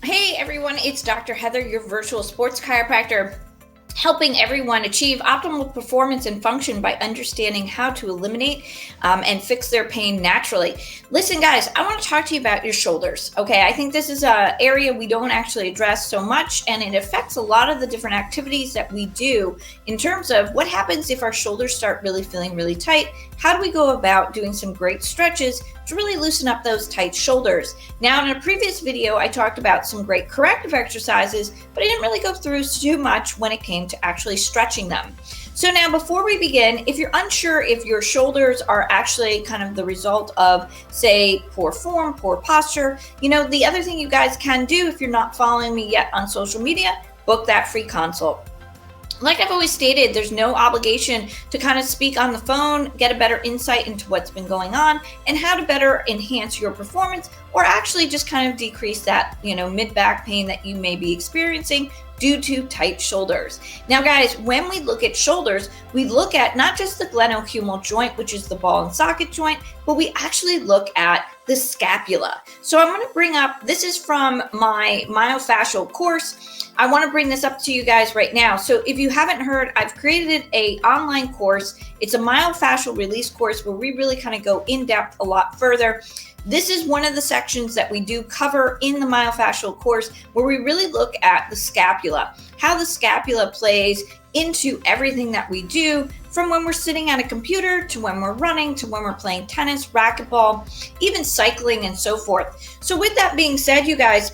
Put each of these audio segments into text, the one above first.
Hey everyone, it's Dr. Heather, your virtual sports chiropractor, helping everyone achieve optimal performance and function by understanding how to eliminate and fix their pain naturally. Listen, guys, I want to talk to you about your shoulders. Okay, I think this is an area we don't actually address so much, and it affects a lot of the different activities that we do in terms of what happens if our shoulders start really feeling really tight. How do we go about doing some great stretches to really loosen up those tight shoulders? Now, in a previous video, I talked about some great corrective exercises, but I didn't really go through too much when it came to actually stretching them. So now, before we begin, if you're unsure if your shoulders are actually kind of the result of, say, poor form, poor posture, the other thing you guys can do if you're not following me yet on social media, book that free consult. Like I've always stated, there's no obligation to kind of speak on the phone, get a better insight into what's been going on and how to better enhance your performance, or actually just kind of decrease that, mid-back pain that you may be experiencing due to tight shoulders. Now, guys, when we look at shoulders, we look at not just the glenohumeral joint, which is the ball and socket joint, but we actually look at the scapula. So I'm going to bring up, this is from my myofascial course. I want to bring this up to you guys right now. So if you haven't heard, I've created an online course. It's a myofascial release course where we really kind of go in depth a lot further. This is one of the sections that we do cover in the myofascial course, where we really look at the scapula, how the scapula plays into everything that we do, from when we're sitting at a computer to when we're running to when we're playing tennis, racquetball, even cycling and so forth. So with that being said, you guys,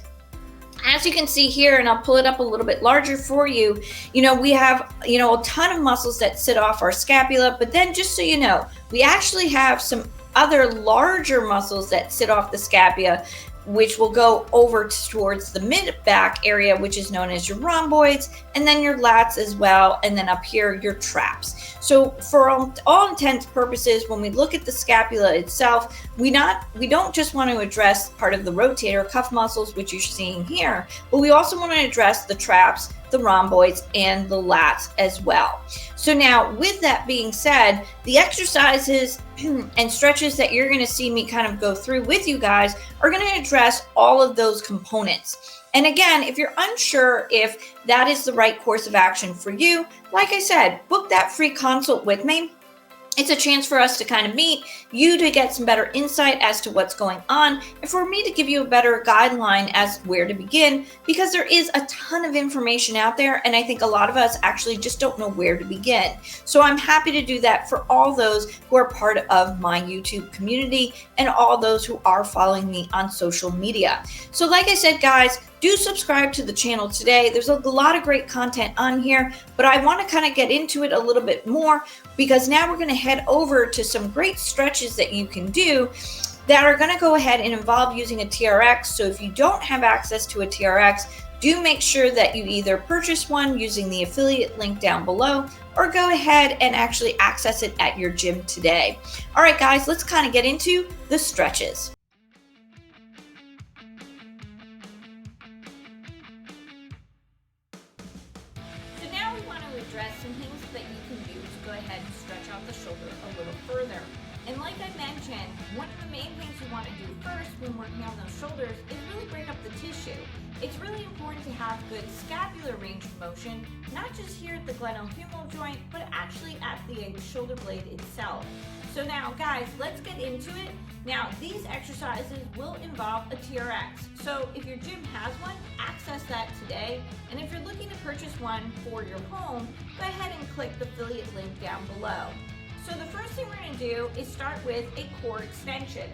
as you can see here, and I'll pull it up a little bit larger for you, we have, a ton of muscles that sit off our scapula, but then just so you know, we actually have some other larger muscles that sit off the scapula, which will go over towards the mid-back area, which is known as your rhomboids, and then your lats as well, and then up here, your traps. So for all intents and purposes, when we look at the scapula itself, we don't just want to address part of the rotator cuff muscles, which you're seeing here, but we also want to address the traps, the rhomboids, and the lats as well. So now, with that being said, the exercises and stretches that you're going to see me kind of go through with you guys are going to address all of those components. And again, if you're unsure if that is the right course of action for you, like I said, book that free consult with me. It's a chance for us to kind of meet, you to get some better insight as to what's going on, and for me to give you a better guideline as where to begin, because there is a ton of information out there, and I think a lot of us actually just don't know where to begin. So I'm happy to do that for all those who are part of my YouTube community and all those who are following me on social media. So like I said, guys, do subscribe to the channel today. There's a lot of great content on here, but I want to kind of get into it a little bit more, because now we're going to head over to some great stretches that you can do that are going to go ahead and involve using a TRX. So if you don't have access to a TRX, do make sure that you either purchase one using the affiliate link down below, or go ahead and actually access it at your gym today. All right, guys, let's kind of get into the stretches. Address some things that you can do to go ahead and stretch out the shoulder a little further. And like I mentioned, one of the main things you want to do first when working on those shoulders is really break up the tissue. It's really important to have good scapular range of motion, not just here at the glenohumeral joint, but actually at the shoulder blade itself. So now, guys, let's get into it. Now, these exercises will involve a TRX. So if your gym has one, access that today. And if you're looking to purchase one for your home, go ahead and click the affiliate link down below. So the first thing we're going to do is start with a core extension.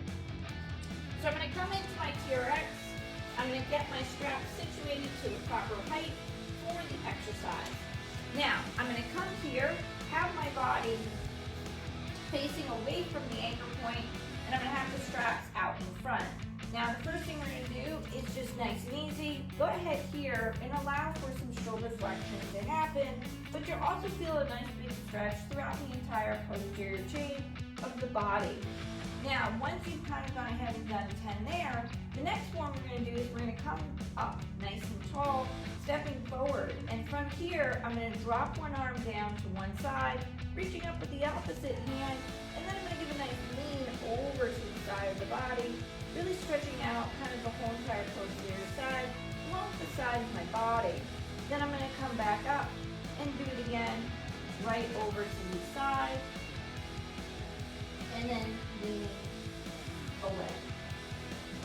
So I'm going to come into my TRX. I'm going to get my strap situated to the proper height for the exercise. Now, I'm going to come here, have my body facing away from the anchor point, and I'm going to have the straps out in front. Now, the first thing we're going to do is just nice and easy. Go ahead here and allow for some shoulder flexion to happen, but you'll also feel a nice big stretch throughout the entire posterior chain of the body. Now, once you've kind of gone ahead and done 10 there, the next one we're going to do is we're going to come up nice and tall, stepping forward. And from here, I'm going to drop one arm down to one side, reaching up with the opposite hand, and then I'm going to give a nice lean over to the side of the body, really stretching out kind of the whole entire posterior side. body. Then I'm going to come back up and do it again, right over to the side, and then leaning away.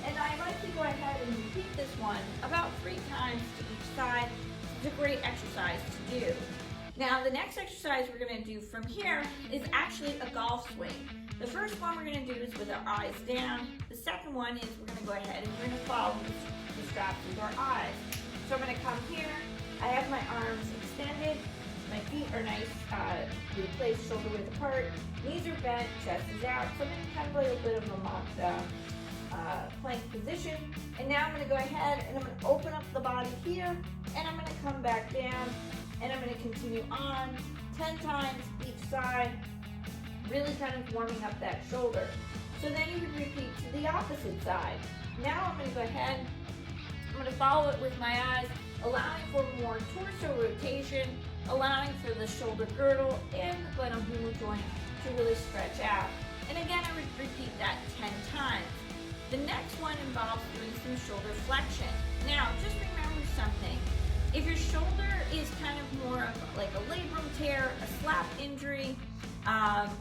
And I like to go ahead and repeat this one about 3 times to each side. It's a great exercise to do. Now the next exercise we're going to do from here is actually a golf swing. The first one we're going to do is with our eyes down. The second one is we're going to go ahead and we're going to follow the straps with our eyes. So I'm going to come here. I have my arms extended. My feet are nice, placed shoulder width apart. Knees are bent, chest is out. So I'm in kind of like a bit of a mocked plank position. And now I'm going to go ahead and I'm going to open up the body here. And I'm going to come back down. And I'm going to continue on 10 times each side. Really kind of warming up that shoulder. So then you would repeat to the opposite side. Now I'm going to go ahead, I'm going to follow it with my eyes, allowing for more torso rotation, allowing for the shoulder girdle and the glenohumeral joint to really stretch out. And again, I would repeat that 10 times. The next one involves doing some shoulder flexion. Now, just remember something. If your shoulder is kind of more of like a labrum tear, a slap injury,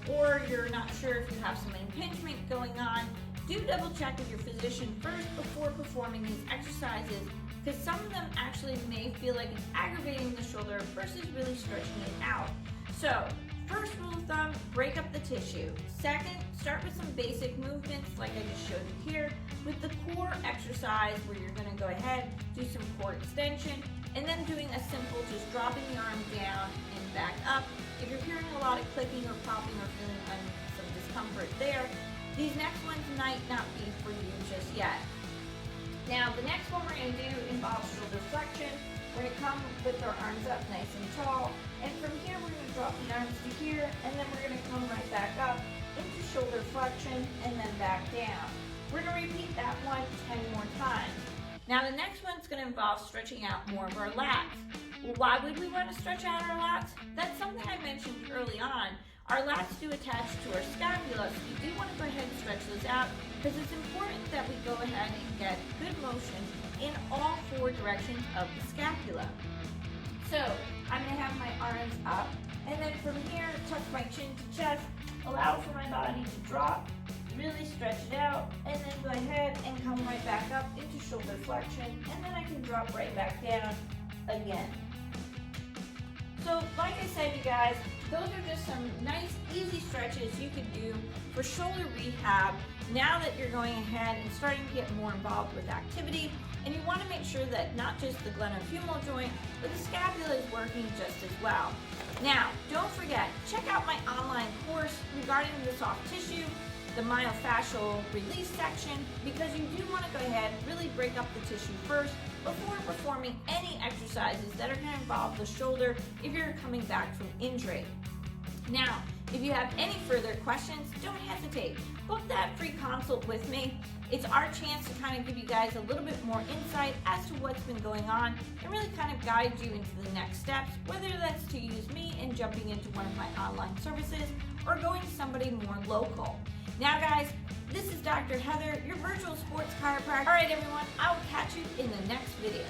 or you're not sure if you have some impingement going on, do double check with your physician first before performing these exercises, because some of them actually may feel like it's aggravating the shoulder versus really stretching it out. So, first rule of thumb, break up the tissue. Second, start with some basic movements like I just showed you here with the core exercise where you're going to go ahead, do some core extension, and then doing a simple just dropping the arm down and back up. If you're hearing a lot of clicking or popping or feeling some discomfort there, these next ones might not be for you just yet. Now the next one we're going to do involves shoulder flexion. We're going to come with our arms up nice and tall, and from here we're going to drop the arms to here, and then we're going to come right back up into shoulder flexion and then back down. We're going to repeat that one 10 more times. Now the next one's going to involve stretching out more of our lats. Well, why would we want to stretch out our lats? That's something I mentioned early on. Our lats do attach to our scapula, so you do want to go ahead and stretch those out because it's important that we go ahead and get good motion in all 4 directions of the scapula. So I'm going to have my arms up, and then from here, tuck my chin to chest, allow for my body to drop, really stretch it out, and then go ahead and come right back up into shoulder flexion, and then I can drop right back down again. So like I said, you guys, those are just some nice easy stretches you could do for shoulder rehab now that you're going ahead and starting to get more involved with activity, and you want to make sure that not just the glenohumeral joint, but the scapula is working just as well. Now, don't forget, check out my online course regarding the soft tissue, the myofascial release section, because you do want to go ahead and really break up the tissue first before performing any exercises that are going to involve the shoulder if you're coming back from injury. Now, if you have any further questions, don't hesitate. Book that free consult with me. It's our chance to kind of give you guys a little bit more insight as to what's been going on and really kind of guide you into the next steps, whether that's to use me and jumping into one of my online services or going to somebody more local. Now guys, this is Dr. Heather, your virtual sports chiropractor. All right everyone, I will catch you in the next video.